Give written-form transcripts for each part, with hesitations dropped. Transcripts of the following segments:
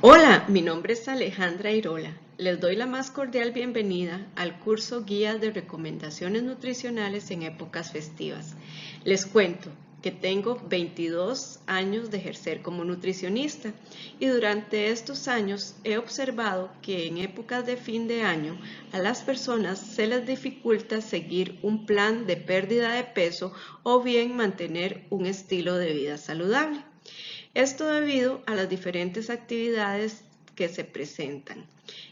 Hola, mi nombre es Alejandra Irola. Les doy la más cordial bienvenida al curso Guía de Recomendaciones Nutricionales en Épocas Festivas. Les cuento que tengo 22 años de ejercer como nutricionista y durante estos años he observado que en épocas de fin de año a las personas se les dificulta seguir un plan de pérdida de peso o bien mantener un estilo de vida saludable. Esto debido a las diferentes actividades que se presentan.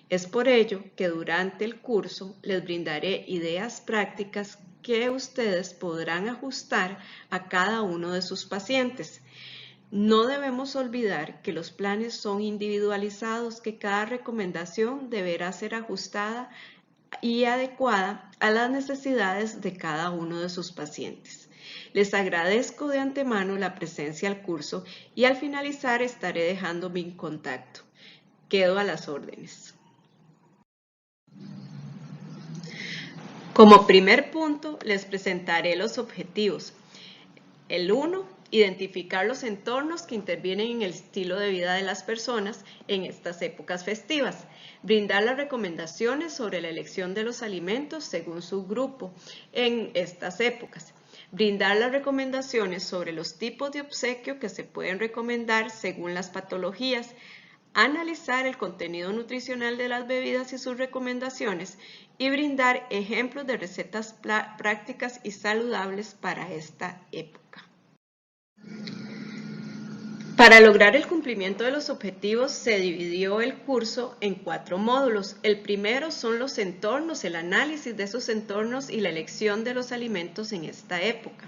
Es por ello que durante el curso les brindaré ideas prácticas que ustedes podrán ajustar a cada uno de sus pacientes. No debemos olvidar que los planes son individualizados, que cada recomendación deberá ser ajustada y adecuada a las necesidades de cada uno de sus pacientes. Les agradezco de antemano la presencia al curso y al finalizar estaré dejando mi contacto. Quedo a las órdenes. Como primer punto, les presentaré los objetivos. El 1, identificar los entornos que intervienen en el estilo de vida de las personas en estas épocas festivas. Brindar las recomendaciones sobre la elección de los alimentos según su grupo en estas épocas. Brindar las recomendaciones sobre los tipos de obsequio que se pueden recomendar según las patologías. Analizar el contenido nutricional de las bebidas y sus recomendaciones y brindar ejemplos de recetas prácticas y saludables para esta época. Para lograr el cumplimiento de los objetivos se dividió el curso en 4 módulos. El primero son los entornos, el análisis de esos entornos y la elección de los alimentos en esta época.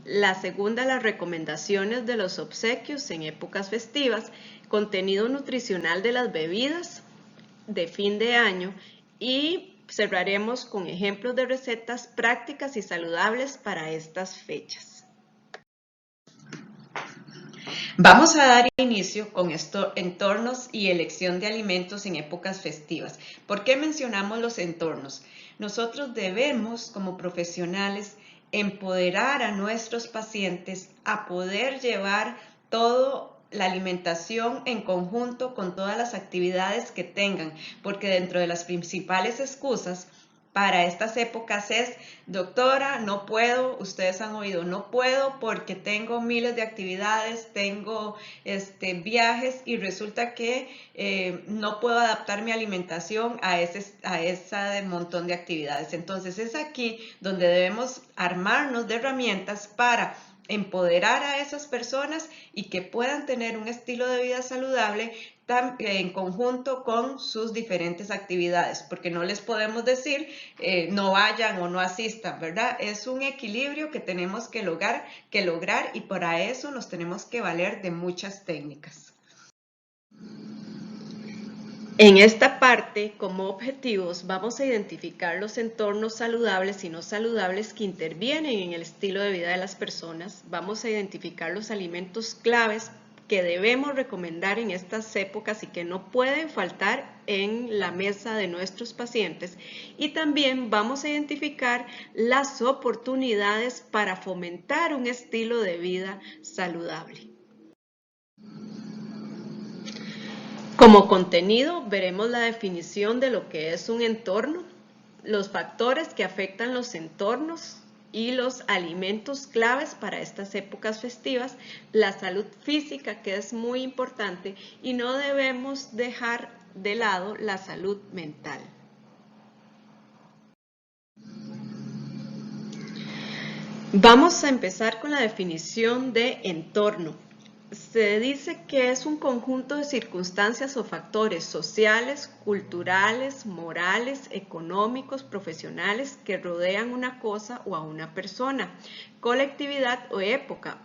La segunda, las recomendaciones de los obsequios en épocas festivas, contenido nutricional de las bebidas de fin de año y cerraremos con ejemplos de recetas prácticas y saludables para estas fechas. Vamos a dar inicio con estos entornos y elección de alimentos en épocas festivas. ¿Por qué mencionamos los entornos? Nosotros debemos, como profesionales, empoderar a nuestros pacientes a poder llevar toda la alimentación en conjunto con todas las actividades que tengan, porque dentro de las principales excusas para estas épocas es, doctora, no puedo, ustedes han oído, no puedo porque tengo miles de actividades, tengo viajes y resulta que no puedo adaptar mi alimentación a ese montón de actividades. Entonces es aquí donde debemos armarnos de herramientas para empoderar a esas personas y que puedan tener un estilo de vida saludable en conjunto con sus diferentes actividades, porque no les podemos decir no vayan o no asistan, ¿verdad? Es un equilibrio que tenemos que lograr y para eso nos tenemos que valer de muchas técnicas. En esta parte, como objetivos, vamos a identificar los entornos saludables y no saludables que intervienen en el estilo de vida de las personas. Vamos a identificar los alimentos claves que debemos recomendar en estas épocas y que no pueden faltar en la mesa de nuestros pacientes. Y también vamos a identificar las oportunidades para fomentar un estilo de vida saludable. Como contenido, veremos la definición de lo que es un entorno, los factores que afectan los entornos y los alimentos claves para estas épocas festivas, la salud física, que es muy importante, y no debemos dejar de lado la salud mental. Vamos a empezar con la definición de entorno. Se dice que es un conjunto de circunstancias o factores sociales, culturales, morales, económicos, profesionales que rodean una cosa o a una persona, colectividad o época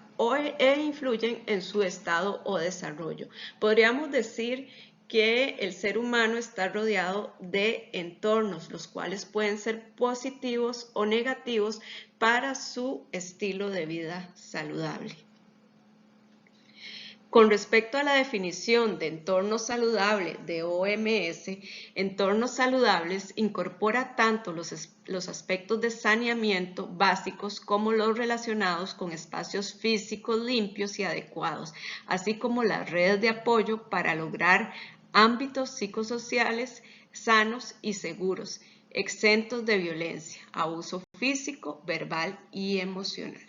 e influyen en su estado o desarrollo. Podríamos decir que el ser humano está rodeado de entornos, los cuales pueden ser positivos o negativos para su estilo de vida saludable. Con respecto a la definición de entorno saludable de OMS, entornos saludables incorpora tanto los aspectos de saneamiento básicos como los relacionados con espacios físicos limpios y adecuados, así como las redes de apoyo para lograr ámbitos psicosociales sanos y seguros, exentos de violencia, abuso físico, verbal y emocional.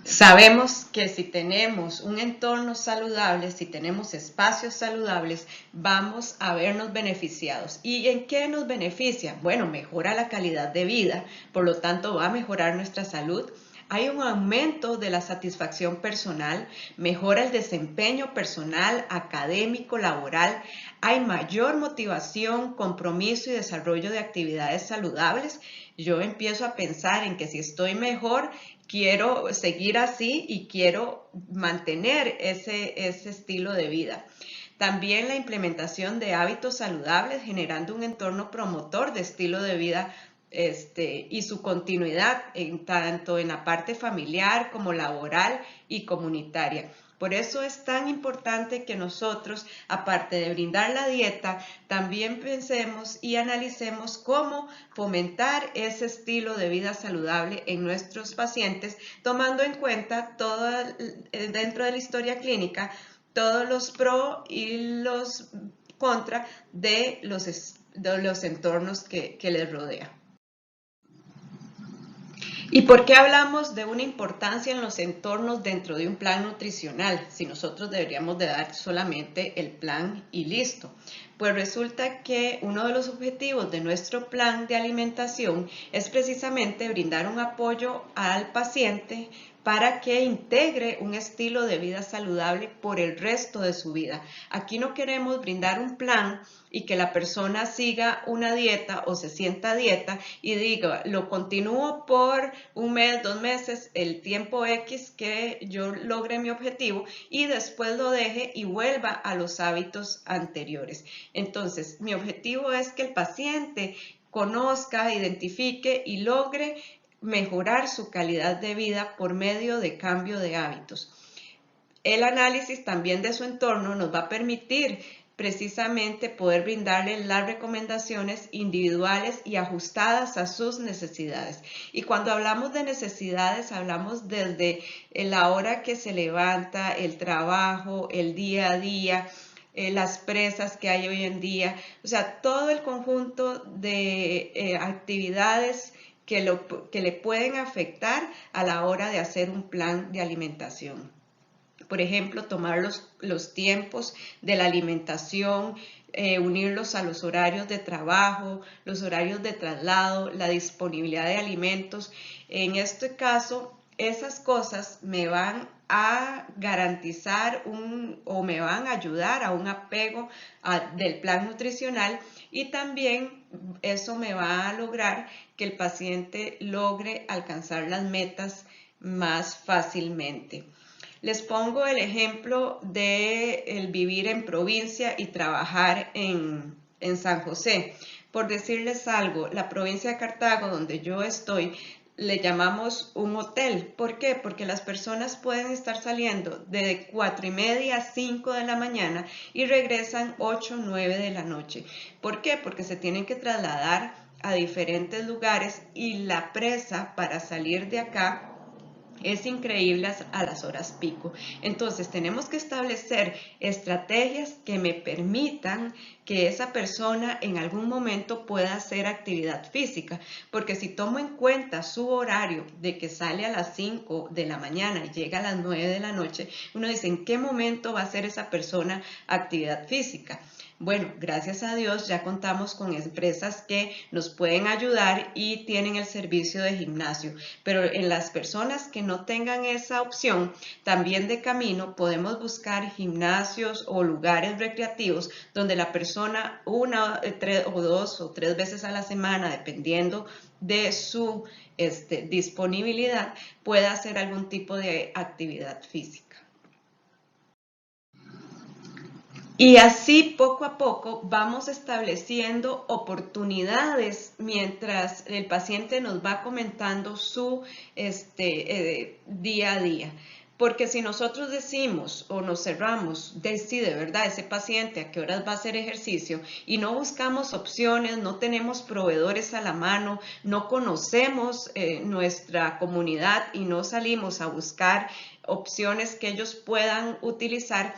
Sabemos que si tenemos un entorno saludable, si tenemos espacios saludables, vamos a vernos beneficiados. ¿Y en qué nos beneficia? Bueno, mejora la calidad de vida, por lo tanto va a mejorar nuestra salud. Hay un aumento de la satisfacción personal, mejora el desempeño personal, académico, laboral. Hay mayor motivación, compromiso y desarrollo de actividades saludables. Yo empiezo a pensar en que si estoy mejor, quiero seguir así y quiero mantener ese estilo de vida. También la implementación de hábitos saludables generando un entorno promotor de estilo de vida y su continuidad tanto en la parte familiar como laboral y comunitaria. Por eso es tan importante que nosotros, aparte de brindar la dieta, también pensemos y analicemos cómo fomentar ese estilo de vida saludable en nuestros pacientes, tomando en cuenta dentro de la historia clínica todos los pros y los contra de los entornos que les rodean. ¿Y por qué hablamos de una importancia en los entornos dentro de un plan nutricional? Si nosotros deberíamos de dar solamente el plan y listo. Pues resulta que uno de los objetivos de nuestro plan de alimentación es precisamente brindar un apoyo al paciente para que integre un estilo de vida saludable por el resto de su vida. Aquí no queremos brindar un plan y que la persona siga una dieta o se sienta a dieta y diga, lo continúo por un mes, 2 meses, el tiempo X que yo logre mi objetivo y después lo deje y vuelva a los hábitos anteriores. Entonces, mi objetivo es que el paciente conozca, identifique y logre mejorar su calidad de vida por medio de cambio de hábitos. El análisis también de su entorno nos va a permitir precisamente poder brindarle las recomendaciones individuales y ajustadas a sus necesidades. Y cuando hablamos de necesidades, hablamos desde la hora que se levanta, el trabajo, el día a día, las presas que hay hoy en día, o sea, todo el conjunto de actividades que le pueden afectar a la hora de hacer un plan de alimentación. Por ejemplo, tomar los tiempos de la alimentación, unirlos a los horarios de trabajo, los horarios de traslado, la disponibilidad de alimentos. En este caso, esas cosas me van a garantizar o me van a ayudar a un apego del plan nutricional y también eso me va a lograr que el paciente logre alcanzar las metas más fácilmente. Les pongo el ejemplo de el vivir en provincia y trabajar en San José. Por decirles algo, la provincia de Cartago, donde yo estoy, le llamamos un hotel. ¿Por qué? Porque las personas pueden estar saliendo de 4:30 a 5 de la mañana y regresan 8 o 9 de la noche. ¿Por qué? Porque se tienen que trasladar a diferentes lugares y la presa para salir de acá es increíble a las horas pico. Entonces tenemos que establecer estrategias que me permitan que esa persona en algún momento pueda hacer actividad física, porque si tomo en cuenta su horario de que sale a las 5 de la mañana y llega a las 9 de la noche, uno dice, ¿en qué momento va a hacer esa persona actividad física? Bueno, gracias a Dios ya contamos con empresas que nos pueden ayudar y tienen el servicio de gimnasio, pero en las personas que no tengan esa opción, también de camino podemos buscar gimnasios o lugares recreativos donde la persona 1, 3 o 2 o 3 veces a la semana, dependiendo de su disponibilidad, pueda hacer algún tipo de actividad física. Y así poco a poco vamos estableciendo oportunidades mientras el paciente nos va comentando su día a día. Porque si nosotros decimos o nos cerramos, decide, ¿verdad? Ese paciente a qué horas va a hacer ejercicio y no buscamos opciones, no tenemos proveedores a la mano, no conocemos nuestra comunidad y no salimos a buscar opciones que ellos puedan utilizar,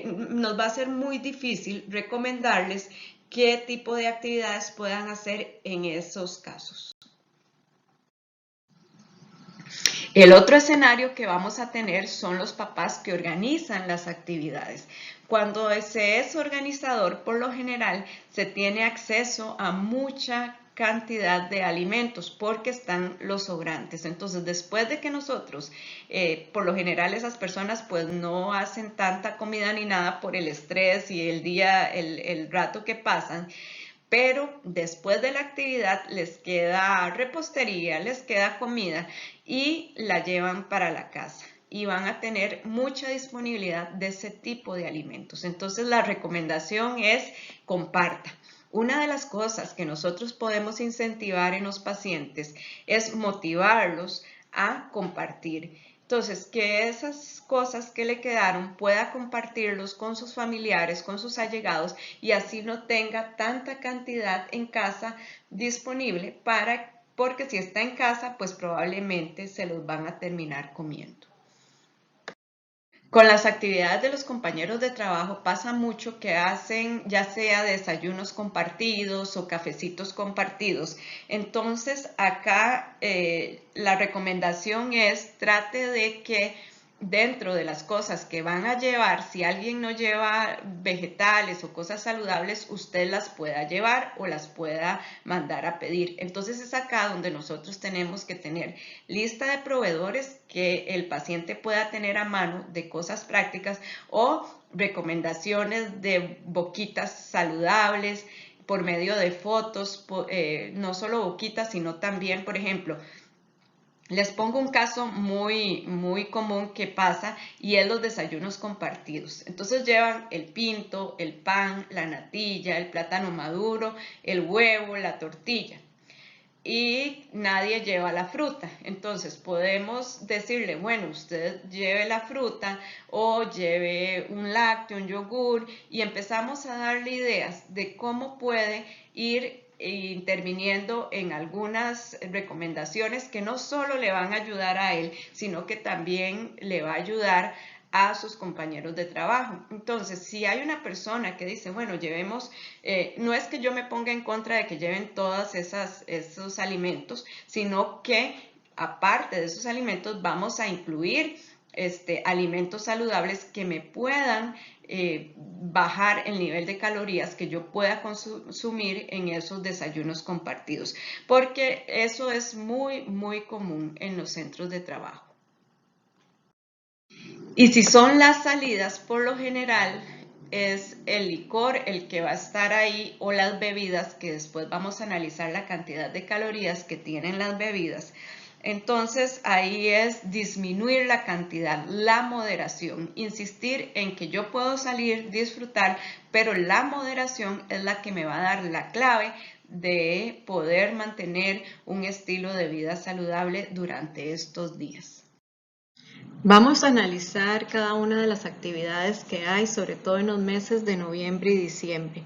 nos va a ser muy difícil recomendarles qué tipo de actividades puedan hacer en esos casos. El otro escenario que vamos a tener son los papás que organizan las actividades. Cuando se es organizador, por lo general, se tiene acceso a mucha cantidad de alimentos porque están los sobrantes. Entonces, después de que nosotros, por lo general esas personas pues no hacen tanta comida ni nada por el estrés y el día, el rato que pasan, pero después de la actividad les queda repostería, les queda comida y la llevan para la casa y van a tener mucha disponibilidad de ese tipo de alimentos. Entonces la recomendación es comparta. Una de las cosas que nosotros podemos incentivar en los pacientes es motivarlos a compartir. Entonces, que esas cosas que le quedaron pueda compartirlos con sus familiares, con sus allegados y así no tenga tanta cantidad en casa disponible porque si está en casa, pues probablemente se los van a terminar comiendo. Con las actividades de los compañeros de trabajo pasa mucho que hacen ya sea desayunos compartidos o cafecitos compartidos. Entonces acá la recomendación es trate de que dentro de las cosas que van a llevar, si alguien no lleva vegetales o cosas saludables, usted las pueda llevar o las pueda mandar a pedir. Entonces es acá donde nosotros tenemos que tener lista de proveedores que el paciente pueda tener a mano de cosas prácticas o recomendaciones de boquitas saludables por medio de fotos, no solo boquitas, sino también, por ejemplo, les pongo un caso muy común que pasa y es los desayunos compartidos. Entonces llevan el pinto, el pan, la natilla, el plátano maduro, el huevo, la tortilla y nadie lleva la fruta. Entonces podemos decirle, bueno, usted lleve la fruta o lleve un lácteo, un yogur y empezamos a darle ideas de cómo puede ir interviniendo en algunas recomendaciones que no solo le van a ayudar a él, sino que también le va a ayudar a sus compañeros de trabajo. Entonces, si hay una persona que dice, bueno, llevemos, no es que yo me ponga en contra de que lleven todos esos alimentos, sino que aparte de esos alimentos vamos a incluir alimentos saludables que me puedan bajar el nivel de calorías que yo pueda consumir en esos desayunos compartidos, porque eso es muy común en los centros de trabajo. Y si son las salidas, por lo general es el licor el que va a estar ahí o las bebidas, que después vamos a analizar la cantidad de calorías que tienen las bebidas. Entonces ahí es disminuir la cantidad, la moderación, insistir en que yo puedo salir, disfrutar, pero la moderación es la que me va a dar la clave de poder mantener un estilo de vida saludable durante estos días. Vamos a analizar cada una de las actividades que hay, sobre todo en los meses de noviembre y diciembre.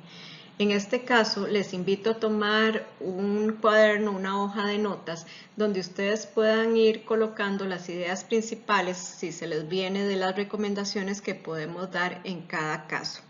En este caso, les invito a tomar un cuaderno, una hoja de notas, donde ustedes puedan ir colocando las ideas principales, si se les viene, de las recomendaciones que podemos dar en cada caso.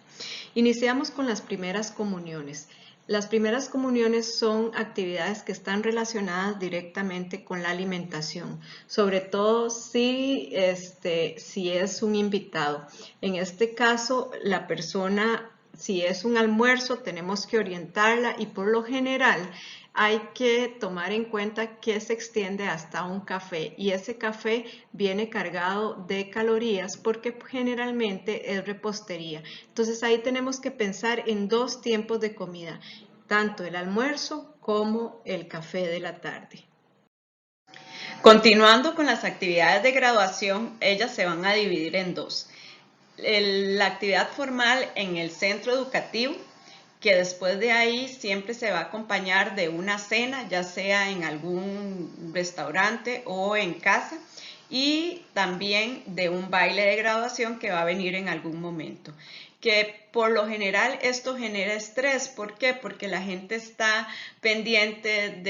Iniciamos con las primeras comuniones. Las primeras comuniones son actividades que están relacionadas directamente con la alimentación, sobre todo si es un invitado. En este caso, la persona, si es un almuerzo, tenemos que orientarla y por lo general hay que tomar en cuenta que se extiende hasta un café y ese café viene cargado de calorías porque generalmente es repostería. Entonces ahí tenemos que pensar en dos tiempos de comida, tanto el almuerzo como el café de la tarde. Continuando con las actividades de graduación, ellas se van a dividir en dos. La actividad formal en el centro educativo, que después de ahí siempre se va a acompañar de una cena, ya sea en algún restaurante o en casa, y también de un baile de graduación que va a venir en algún momento. Que por lo general esto genera estrés. ¿Por qué? Porque la gente está pendiente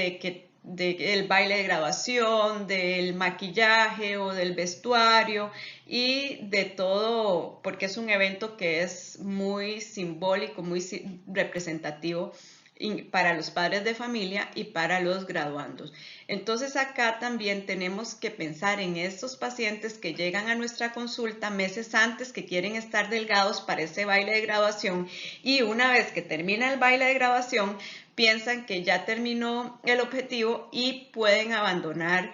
del baile de graduación, del maquillaje o del vestuario y de todo, porque es un evento que es muy simbólico, muy representativo para los padres de familia y para los graduandos. Entonces acá también tenemos que pensar en estos pacientes que llegan a nuestra consulta meses antes, que quieren estar delgados para ese baile de graduación, y una vez que termina el baile de graduación piensan que ya terminó el objetivo y pueden abandonar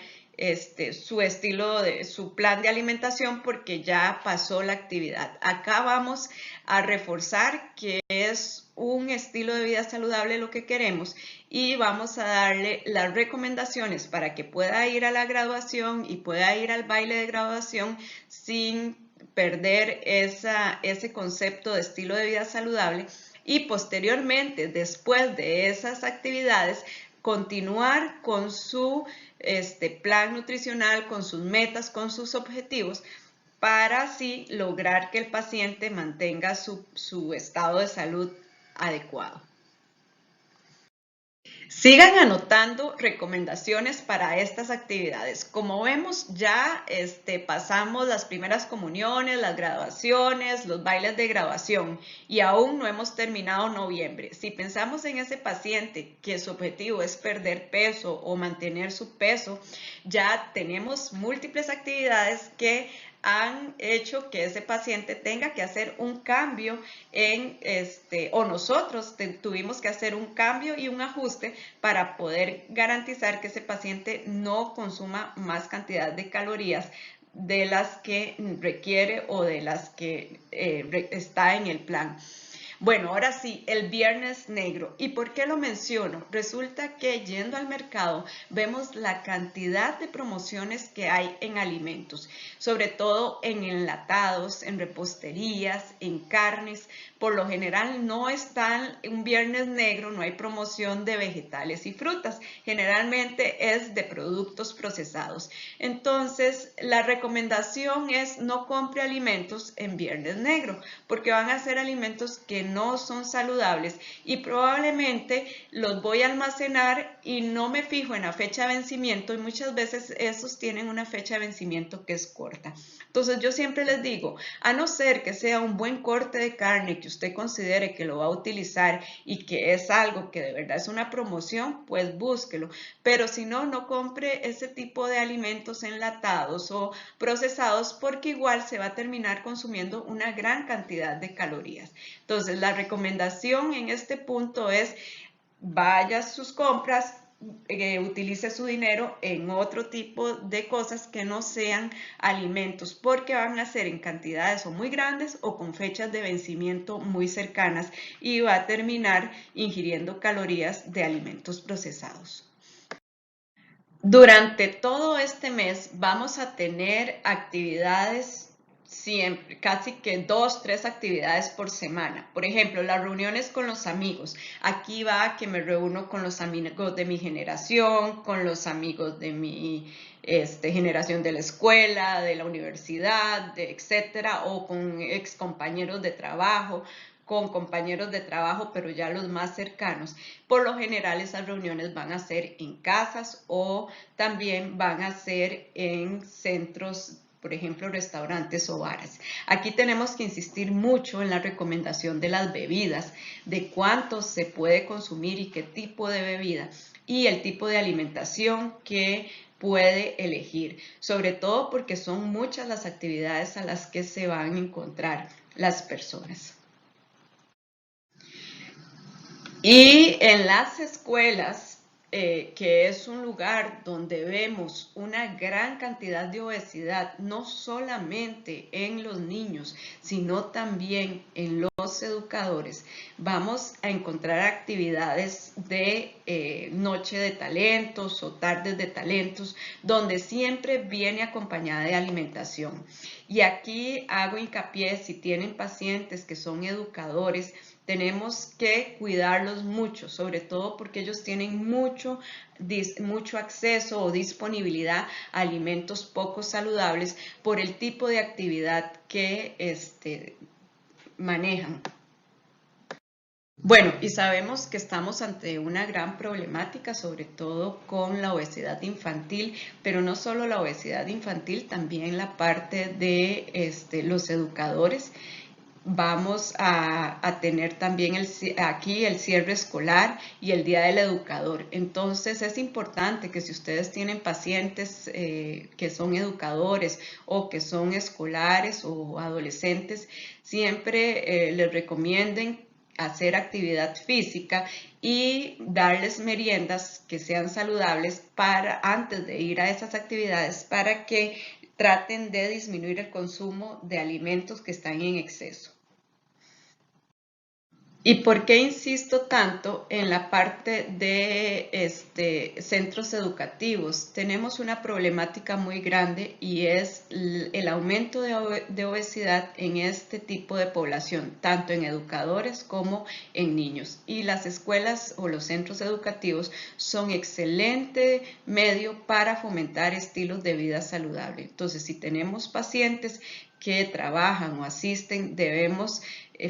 su plan de alimentación porque ya pasó la actividad. Acá vamos a reforzar que es un estilo de vida saludable lo que queremos, y vamos a darle las recomendaciones para que pueda ir a la graduación y pueda ir al baile de graduación sin perder ese concepto de estilo de vida saludable, y posteriormente, después de esas actividades, continuar con su plan nutricional, con sus metas, con sus objetivos, para así lograr que el paciente mantenga su estado de salud adecuado. Sigan anotando recomendaciones para estas actividades. Como vemos, ya pasamos las primeras comuniones, las graduaciones, los bailes de graduación, y aún no hemos terminado noviembre. Si pensamos en ese paciente que su objetivo es perder peso o mantener su peso, ya tenemos múltiples actividades que han hecho que ese paciente tenga que hacer un cambio o nosotros tuvimos que hacer un cambio y un ajuste para poder garantizar que ese paciente no consuma más cantidad de calorías de las que requiere o de las que está en el plan. Bueno, ahora sí, el Viernes Negro. ¿Y por qué lo menciono? Resulta que yendo al mercado vemos la cantidad de promociones que hay en alimentos, sobre todo en enlatados, en reposterías, en carnes. Por lo general no está un Viernes Negro, no hay promoción de vegetales y frutas. Generalmente es de productos procesados. Entonces, la recomendación es no compre alimentos en Viernes Negro, porque van a ser alimentos que no son saludables y probablemente los voy a almacenar y no me fijo en la fecha de vencimiento, y muchas veces esos tienen una fecha de vencimiento que es corta. Entonces yo siempre les digo, a no ser que sea un buen corte de carne que usted considere que lo va a utilizar y que es algo que de verdad es una promoción, pues búsquelo. Pero si no, no compre ese tipo de alimentos enlatados o procesados, porque igual se va a terminar consumiendo una gran cantidad de calorías. Entonces, la recomendación en este punto es vaya a sus compras, utilice su dinero en otro tipo de cosas que no sean alimentos, porque van a ser en cantidades o muy grandes o con fechas de vencimiento muy cercanas, y va a terminar ingiriendo calorías de alimentos procesados. Durante todo este mes vamos a tener actividades siempre, casi que 2, 3 actividades por semana. Por ejemplo, las reuniones con los amigos. Aquí va que me reúno con los amigos de mi generación, con los amigos de mi generación de la escuela, de la universidad, etcétera, o con ex compañeros de trabajo, con compañeros de trabajo, pero ya los más cercanos. Por lo general esas reuniones van a ser en casas o también van a ser en centros, por ejemplo, restaurantes o bares. Aquí tenemos que insistir mucho en la recomendación de las bebidas, de cuánto se puede consumir y qué tipo de bebida, y el tipo de alimentación que puede elegir, sobre todo porque son muchas las actividades a las que se van a encontrar las personas. Y en las escuelas, que es un lugar donde vemos una gran cantidad de obesidad, no solamente en los niños, sino también en los educadores, vamos a encontrar actividades de noche de talentos o tardes de talentos, donde siempre viene acompañada de alimentación. Y aquí hago hincapié, si tienen pacientes que son educadores, Tenemos que cuidarlos mucho, sobre todo porque ellos tienen mucho acceso o disponibilidad a alimentos poco saludables por el tipo de actividad que manejan. Bueno, y sabemos que estamos ante una gran problemática, sobre todo con la obesidad infantil, pero no solo la obesidad infantil, también la parte de los educadores. Vamos a tener también aquí el cierre escolar y el Día del Educador. Entonces es importante que si ustedes tienen pacientes que son educadores o que son escolares o adolescentes, siempre les recomienden hacer actividad física y darles meriendas que sean saludables antes de ir a esas actividades para que traten de disminuir el consumo de alimentos que están en exceso. ¿Y por qué insisto tanto en la parte de centros educativos? Tenemos una problemática muy grande y es el aumento de obesidad en este tipo de población, tanto en educadores como en niños. Y las escuelas o los centros educativos son excelente medio para fomentar estilos de vida saludable. Entonces, si tenemos pacientes que trabajan o asisten, debemos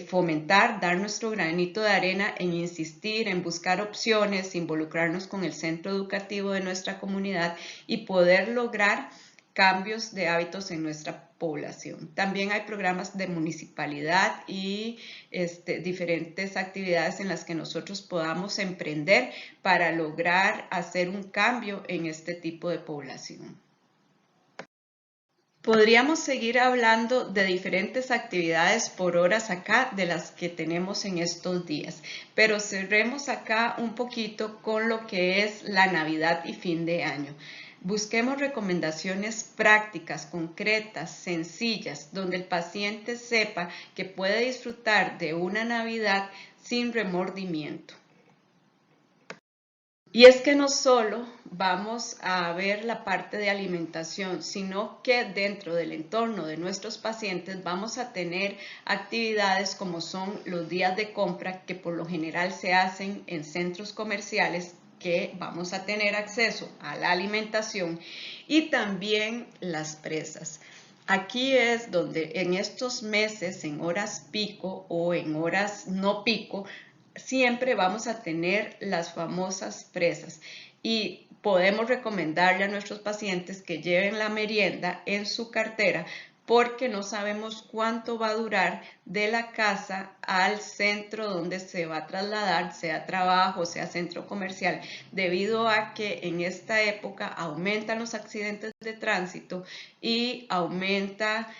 fomentar, dar nuestro granito de arena en insistir, en buscar opciones, involucrarnos con el centro educativo de nuestra comunidad y poder lograr cambios de hábitos en nuestra población. También hay programas de municipalidad y diferentes actividades en las que nosotros podamos emprender para lograr hacer un cambio en este tipo de población. Podríamos seguir hablando de diferentes actividades por horas acá de las que tenemos en estos días, pero cerremos acá un poquito con lo que es la Navidad y fin de año. Busquemos recomendaciones prácticas, concretas, sencillas, donde el paciente sepa que puede disfrutar de una Navidad sin remordimiento. Y es que no solo vamos a ver la parte de alimentación, sino que dentro del entorno de nuestros pacientes vamos a tener actividades como son los días de compra, que por lo general se hacen en centros comerciales, que vamos a tener acceso a la alimentación, y también las presas. Aquí es donde en estos meses, en horas pico o en horas no pico, siempre vamos a tener las famosas presas y podemos recomendarle a nuestros pacientes que lleven la merienda en su cartera porque no sabemos cuánto va a durar de la casa al centro donde se va a trasladar, sea trabajo, sea centro comercial, debido a que en esta época aumentan los accidentes de tránsito y aumenta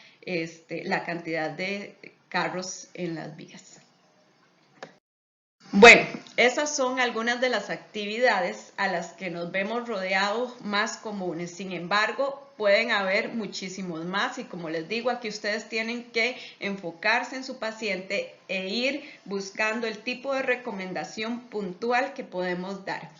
la cantidad de carros en las vías. Bueno, esas son algunas de las actividades a las que nos vemos rodeados más comunes. Sin embargo, pueden haber muchísimos más y como les digo, aquí ustedes tienen que enfocarse en su paciente e ir buscando el tipo de recomendación puntual que podemos dar.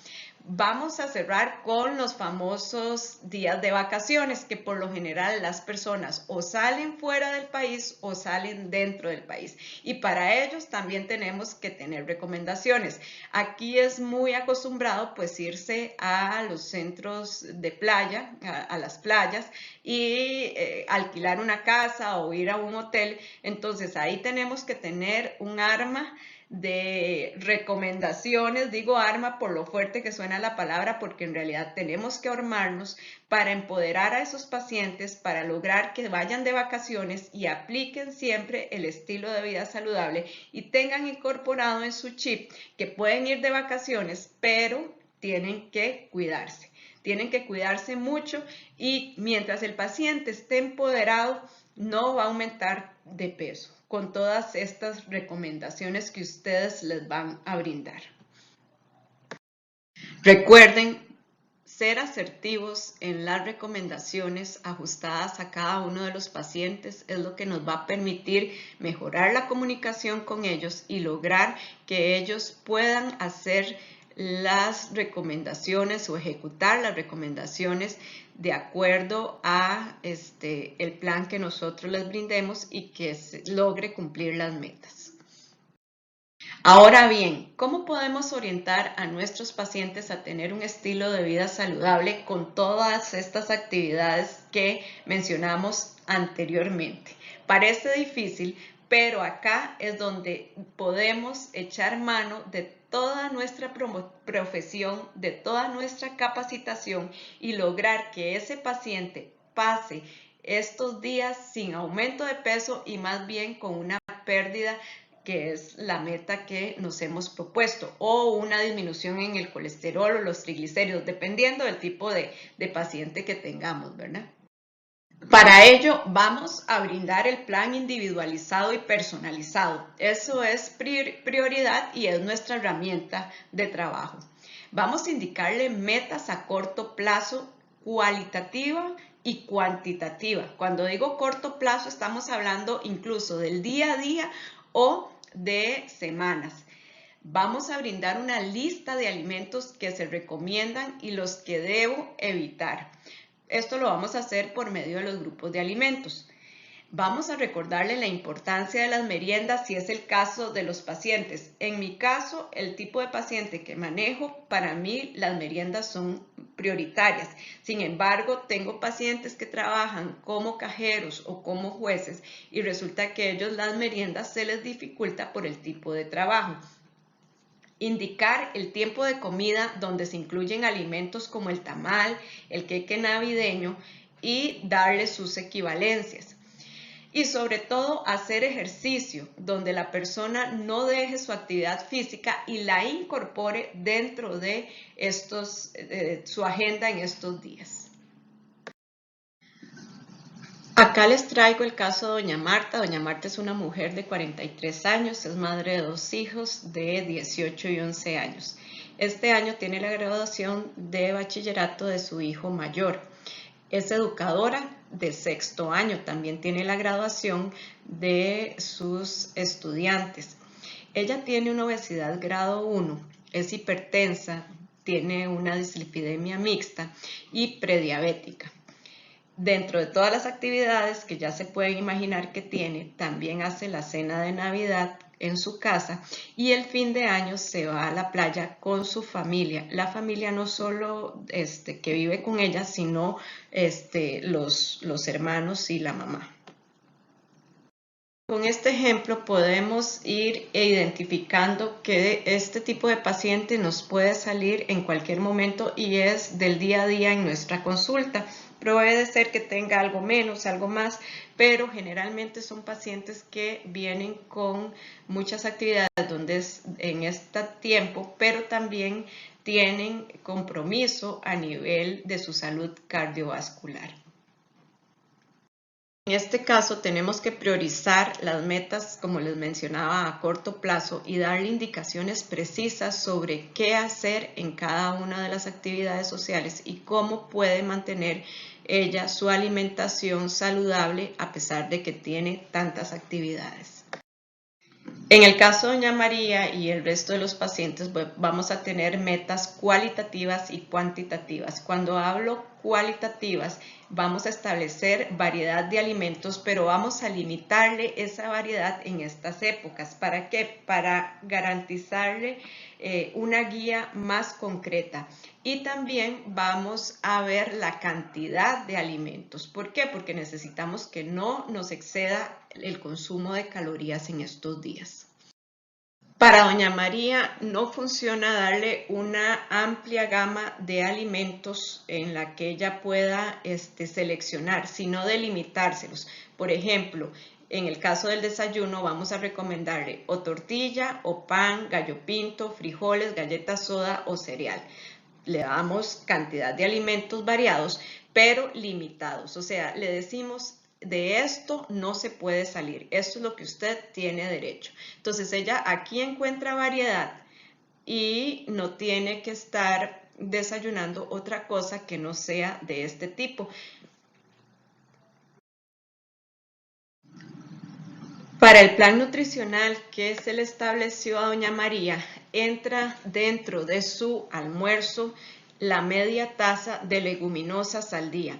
Vamos a cerrar con los famosos días de vacaciones, que por lo general las personas o salen fuera del país o salen dentro del país. Y para ellos también tenemos que tener recomendaciones. Aquí es muy acostumbrado pues irse a los centros de playa, a las playas y alquilar una casa o ir a un hotel. Entonces ahí tenemos que tener un arma de recomendaciones, digo arma por lo fuerte que suena la palabra, porque en realidad tenemos que armarnos para empoderar a esos pacientes, para lograr que vayan de vacaciones y apliquen siempre el estilo de vida saludable y tengan incorporado en su chip que pueden ir de vacaciones, pero tienen que cuidarse. Tienen que cuidarse mucho y mientras el paciente esté empoderado, no va a aumentar de peso con todas estas recomendaciones que ustedes les van a brindar. Recuerden ser asertivos en las recomendaciones ajustadas a cada uno de los pacientes es lo que nos va a permitir mejorar la comunicación con ellos y lograr que ellos puedan hacer las recomendaciones o ejecutar las recomendaciones de acuerdo a el plan que nosotros les brindemos y que se logre cumplir las metas. Ahora bien, ¿cómo podemos orientar a nuestros pacientes a tener un estilo de vida saludable con todas estas actividades que mencionamos anteriormente? Parece difícil, pero acá es donde podemos echar mano de toda nuestra profesión, de toda nuestra capacitación y lograr que ese paciente pase estos días sin aumento de peso y más bien con una pérdida que es la meta que nos hemos propuesto, o una disminución en el colesterol o los triglicéridos, dependiendo del tipo de paciente que tengamos, ¿verdad? Para ello vamos a brindar el plan individualizado y personalizado. Eso es prioridad y es nuestra herramienta de trabajo. Vamos a indicarle metas a corto plazo, cualitativa y cuantitativa. Cuando digo corto plazo estamos hablando incluso del día a día o de semanas. Vamos a brindar una lista de alimentos que se recomiendan y los que debo evitar. Esto lo vamos a hacer por medio de los grupos de alimentos. Vamos a recordarle la importancia de las meriendas si es el caso de los pacientes. En mi caso, el tipo de paciente que manejo, para mí las meriendas son prioritarias. Sin embargo, tengo pacientes que trabajan como cajeros o como jueces y resulta que a ellos las meriendas se les dificulta por el tipo de trabajo. Indicar el tiempo de comida donde se incluyen alimentos como el tamal, el queque navideño y darle sus equivalencias. Y sobre todo hacer ejercicio donde la persona no deje su actividad física y la incorpore dentro de su agenda en estos días. Acá les traigo el caso de doña Marta. Doña Marta es una mujer de 43 años, es madre de 2 hijos de 18 y 11 años. Este año tiene la graduación de bachillerato de su hijo mayor. Es educadora de 6º año, también tiene la graduación de sus estudiantes. Ella tiene una obesidad grado 1, es hipertensa, tiene una dislipidemia mixta y prediabética. Dentro de todas las actividades que ya se pueden imaginar que tiene, también hace la cena de Navidad en su casa y el fin de año se va a la playa con su familia. La familia no solo que vive con ella, sino los hermanos y la mamá. Con este ejemplo podemos ir identificando que este tipo de paciente nos puede salir en cualquier momento y es del día a día en nuestra consulta. Puede ser que tenga algo menos, algo más, pero generalmente son pacientes que vienen con muchas actividades donde es en este tiempo, pero también tienen compromiso a nivel de su salud cardiovascular. En este caso tenemos que priorizar las metas, como les mencionaba, a corto plazo y darle indicaciones precisas sobre qué hacer en cada una de las actividades sociales y cómo puede mantener ella su alimentación saludable a pesar de que tiene tantas actividades. En el caso de doña María y el resto de los pacientes vamos a tener metas cualitativas y cuantitativas. Cuando hablo cualitativas, vamos a establecer variedad de alimentos, pero vamos a limitarle esa variedad en estas épocas. ¿Para qué? Para garantizarle una guía más concreta. Y también vamos a ver la cantidad de alimentos. ¿Por qué? Porque necesitamos que no nos exceda el consumo de calorías en estos días. Para doña María no funciona darle una amplia gama de alimentos en la que ella pueda seleccionar, sino delimitárselos. Por ejemplo, en el caso del desayuno vamos a recomendarle o tortilla o pan, gallo pinto, frijoles, galletas soda o cereal. Le damos cantidad de alimentos variados, pero limitados. O sea, le decimos, de esto no se puede salir. Esto es lo que usted tiene derecho. Entonces, ella aquí encuentra variedad y no tiene que estar desayunando otra cosa que no sea de este tipo. Para el plan nutricional que se le estableció a doña María, entra dentro de su almuerzo la media taza de leguminosas al día.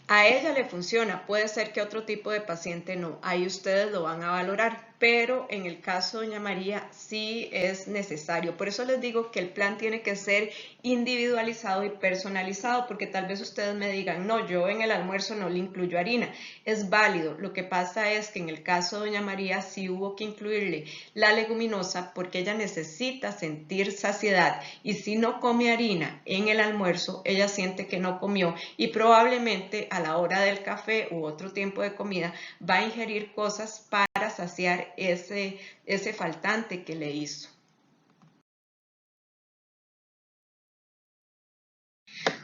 A ella le funciona, puede ser que otro tipo de paciente no, ahí ustedes lo van a valorar. pero en el caso de doña María sí es necesario. Por eso les digo que el plan tiene que ser individualizado y personalizado, porque tal vez ustedes me digan, no, yo en el almuerzo no le incluyo harina. Es válido. Lo que pasa es que en el caso de doña María sí hubo que incluirle la leguminosa porque ella necesita sentir saciedad, y si no come harina en el almuerzo, ella siente que no comió y probablemente a la hora del café u otro tiempo de comida va a ingerir cosas para saciar ese faltante que le hizo.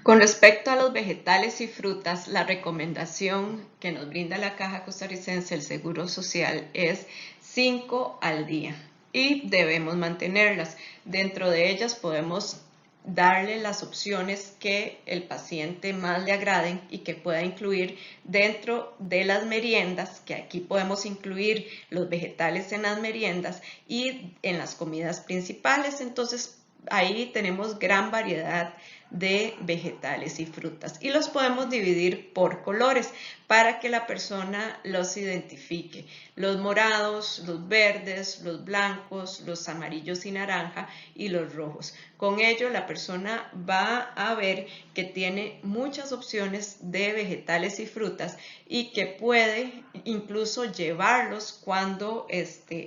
Con respecto a los vegetales y frutas, la recomendación que nos brinda la Caja Costarricense del Seguro Social es 5 al día y debemos mantenerlas. Dentro de ellas podemos darle las opciones que el paciente más le agraden y que pueda incluir dentro de las meriendas, que aquí podemos incluir los vegetales en las meriendas y en las comidas principales. Entonces ahí tenemos gran variedad de vegetales y frutas y los podemos dividir por colores para que la persona los identifique: los morados, los verdes, los blancos, los amarillos y naranja y los rojos. Con ello la persona va a ver que tiene muchas opciones de vegetales y frutas y que puede incluso llevarlos cuando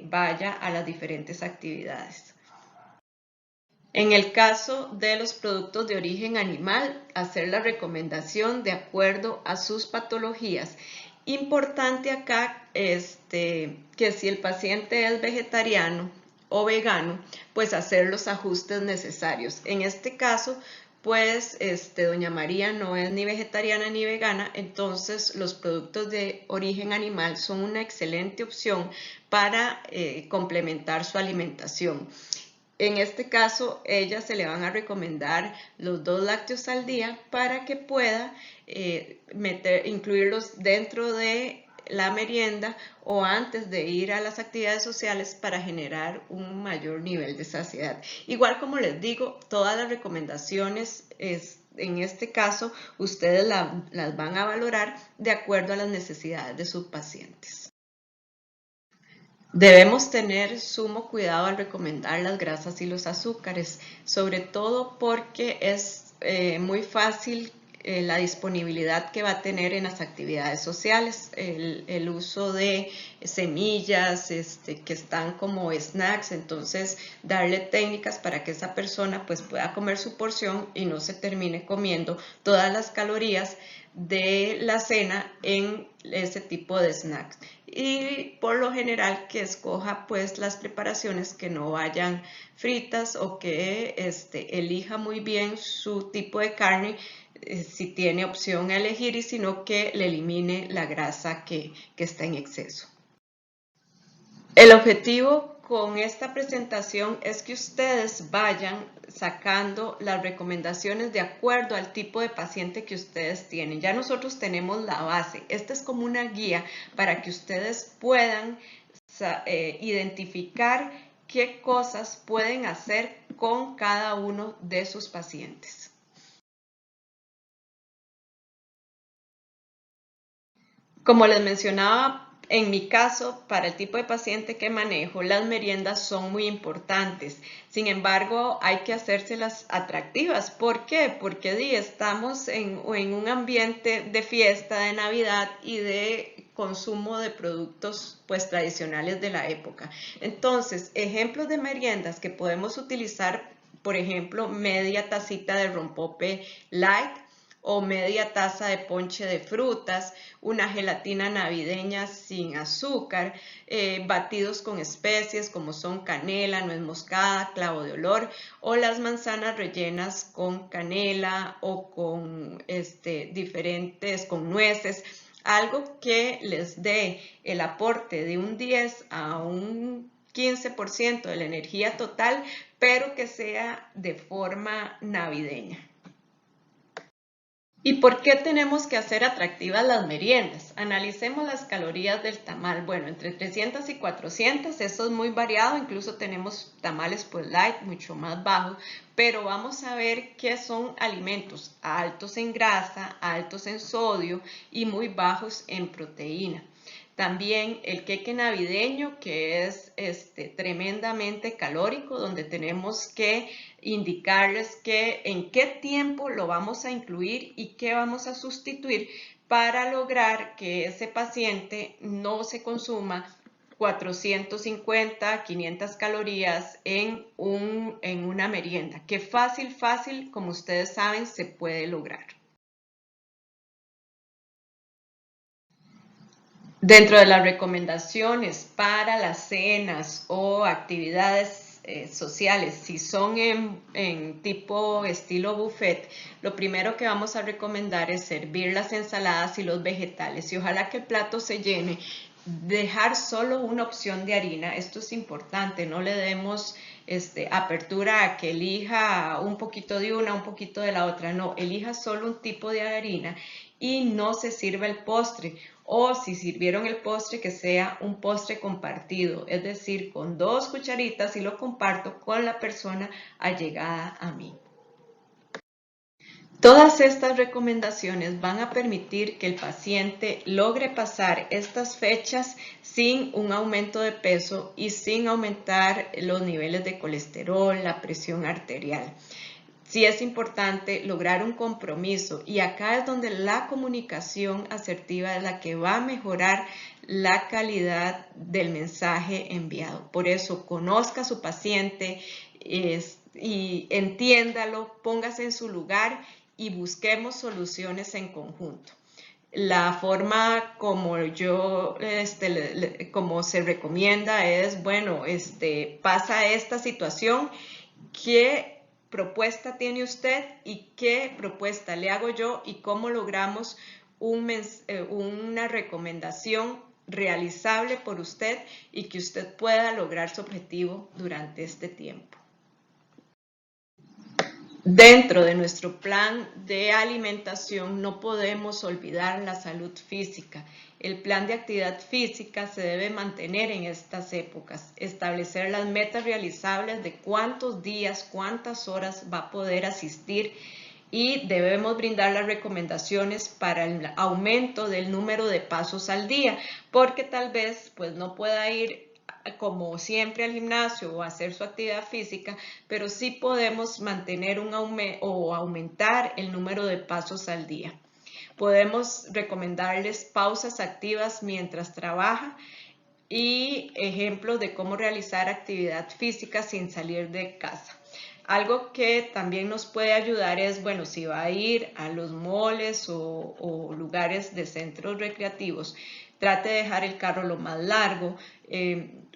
vaya a las diferentes actividades. En el caso de los productos de origen animal, hacer la recomendación de acuerdo a sus patologías. Importante acá que si el paciente es vegetariano o vegano, pues hacer los ajustes necesarios. En este caso, pues doña María no es ni vegetariana ni vegana, entonces los productos de origen animal son una excelente opción para complementar su alimentación. En este caso, ella se le van a recomendar los 2 lácteos al día para que pueda incluirlos dentro de la merienda o antes de ir a las actividades sociales para generar un mayor nivel de saciedad. Igual, como les digo, todas las recomendaciones en este caso ustedes las van a valorar de acuerdo a las necesidades de sus pacientes. Debemos tener sumo cuidado al recomendar las grasas y los azúcares, sobre todo porque es muy fácil la disponibilidad que va a tener en las actividades sociales, el uso de semillas que están como snacks. Entonces darle técnicas para que esa persona pues pueda comer su porción y no se termine comiendo todas las calorías de la cena en ese tipo de snacks. Y por lo general que escoja pues las preparaciones que no vayan fritas o que elija muy bien su tipo de carne, si tiene opción a elegir, y si no, que le elimine la grasa que está en exceso. El objetivo con esta presentación es que ustedes vayan sacando las recomendaciones de acuerdo al tipo de paciente que ustedes tienen. Ya nosotros tenemos la base. Esta es como una guía para que ustedes puedan identificar qué cosas pueden hacer con cada uno de sus pacientes. Como les mencionaba, en mi caso, para el tipo de paciente que manejo, las meriendas son muy importantes. Sin embargo, hay que hacérselas atractivas. ¿Por qué? Porque estamos en un ambiente de fiesta, de Navidad y de consumo de productos pues tradicionales de la época. Entonces, ejemplos de meriendas que podemos utilizar: por ejemplo, media tacita de rompope light o media taza de ponche de frutas, una gelatina navideña sin azúcar, batidos con especies como son canela, nuez moscada, clavo de olor, o las manzanas rellenas con canela o con diferentes, con nueces. Algo que les dé el aporte de un 10 a un 15% de la energía total, pero que sea de forma navideña. ¿Y por qué tenemos que hacer atractivas las meriendas? Analicemos las calorías del tamal. Bueno, entre 300 y 400, eso es muy variado, incluso tenemos tamales pues light, mucho más bajos, pero vamos a ver qué son alimentos altos en grasa, altos en sodio y muy bajos en proteína. También el queque navideño, que es tremendamente calórico, donde tenemos que indicarles en qué tiempo lo vamos a incluir y qué vamos a sustituir para lograr que ese paciente no se consuma 450, 500 calorías en una merienda, que fácil, como ustedes saben, se puede lograr. Dentro de las recomendaciones para las cenas o actividades sociales, si son en tipo estilo buffet, lo primero que vamos a recomendar es servir las ensaladas y los vegetales, y ojalá que el plato se llene. Dejar solo una opción de harina, esto es importante, no le demos apertura a que elija un poquito de una, un poquito de la otra, no, elija solo un tipo de harina y no se sirva el postre. O si sirvieron el postre, que sea un postre compartido, es decir, con 2 cucharitas y lo comparto con la persona allegada a mí. Todas estas recomendaciones van a permitir que el paciente logre pasar estas fechas sin un aumento de peso y sin aumentar los niveles de colesterol, la presión arterial. Sí es importante lograr un compromiso, y acá es donde la comunicación asertiva es la que va a mejorar la calidad del mensaje enviado. Por eso, conozca a su paciente y entiéndalo, póngase en su lugar y busquemos soluciones en conjunto. La forma como como se recomienda es, bueno, pasa esta situación, ¿qué propuesta tiene usted y qué propuesta le hago yo y cómo logramos una recomendación realizable por usted y que usted pueda lograr su objetivo durante este tiempo? Dentro de nuestro plan de alimentación no podemos olvidar la salud física. El plan de actividad física se debe mantener en estas épocas, establecer las metas realizables de cuántos días, cuántas horas va a poder asistir, y debemos brindar las recomendaciones para el aumento del número de pasos al día, porque tal vez pues no pueda ir como siempre al gimnasio o hacer su actividad física, pero sí podemos mantener o aumentar el número de pasos al día. Podemos recomendarles pausas activas mientras trabaja y ejemplos de cómo realizar actividad física sin salir de casa. Algo que también nos puede ayudar es, bueno, si va a ir a los moles o lugares de centros recreativos, trate de dejar el carro lo más largo,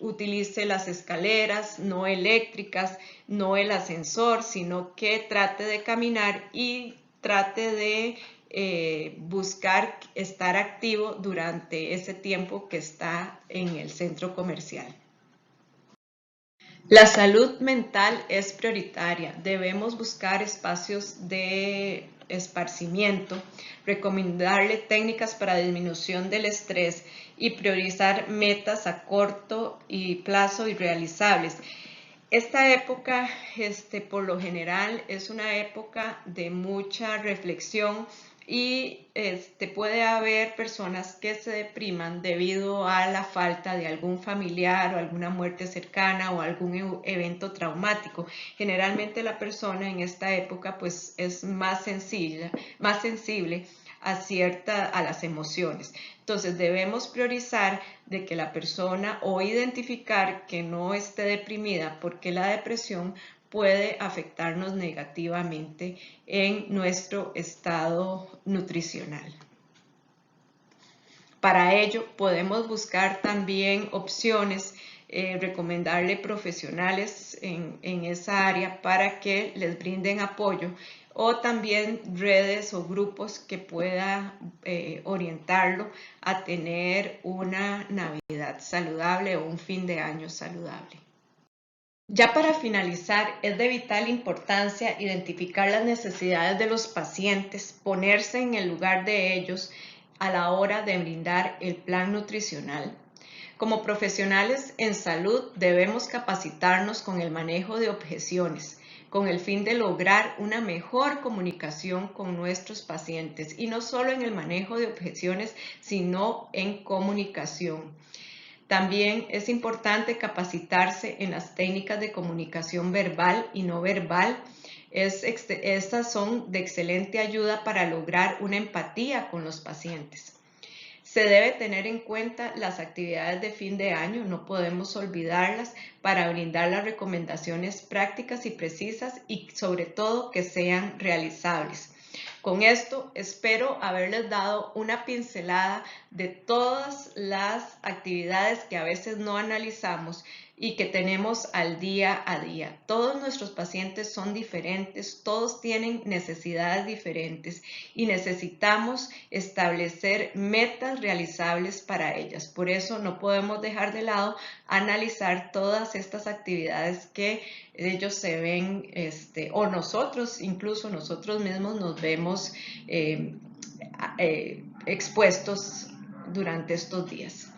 utilice las escaleras no eléctricas, no el ascensor, sino que trate de caminar y trate de buscar estar activo durante ese tiempo que está en el centro comercial. La salud mental es prioritaria. Debemos buscar espacios de esparcimiento, recomendarle técnicas para disminución del estrés y priorizar metas a corto plazo y realizables. Esta época, por lo general, es una época de mucha reflexión y puede haber personas que se depriman debido a la falta de algún familiar o alguna muerte cercana o algún evento traumático. Generalmente la persona en esta época pues es más sensible a las emociones. Entonces debemos priorizar de que la persona, o identificar que no esté deprimida, porque la depresión puede afectarnos negativamente en nuestro estado nutricional. Para ello podemos buscar también opciones, recomendarle profesionales en esa área para que les brinden apoyo, o también redes o grupos que puedan orientarlo a tener una Navidad saludable o un fin de año saludable. Ya para finalizar, es de vital importancia identificar las necesidades de los pacientes, ponerse en el lugar de ellos a la hora de brindar el plan nutricional. Como profesionales en salud debemos capacitarnos con el manejo de objeciones, con el fin de lograr una mejor comunicación con nuestros pacientes y no solo en el manejo de objeciones, sino en comunicación. También es importante capacitarse en las técnicas de comunicación verbal y no verbal. Estas son de excelente ayuda para lograr una empatía con los pacientes. Se debe tener en cuenta las actividades de fin de año, no podemos olvidarlas para brindar las recomendaciones prácticas y precisas y sobre todo que sean realizables. Con esto espero haberles dado una pincelada de todas las actividades que a veces no analizamos y que tenemos al día a día. Todos nuestros pacientes son diferentes, todos tienen necesidades diferentes y necesitamos establecer metas realizables para ellas. Por eso no podemos dejar de lado analizar todas estas actividades que ellos se ven, o nosotros, incluso nosotros mismos nos vemos expuestos durante estos días.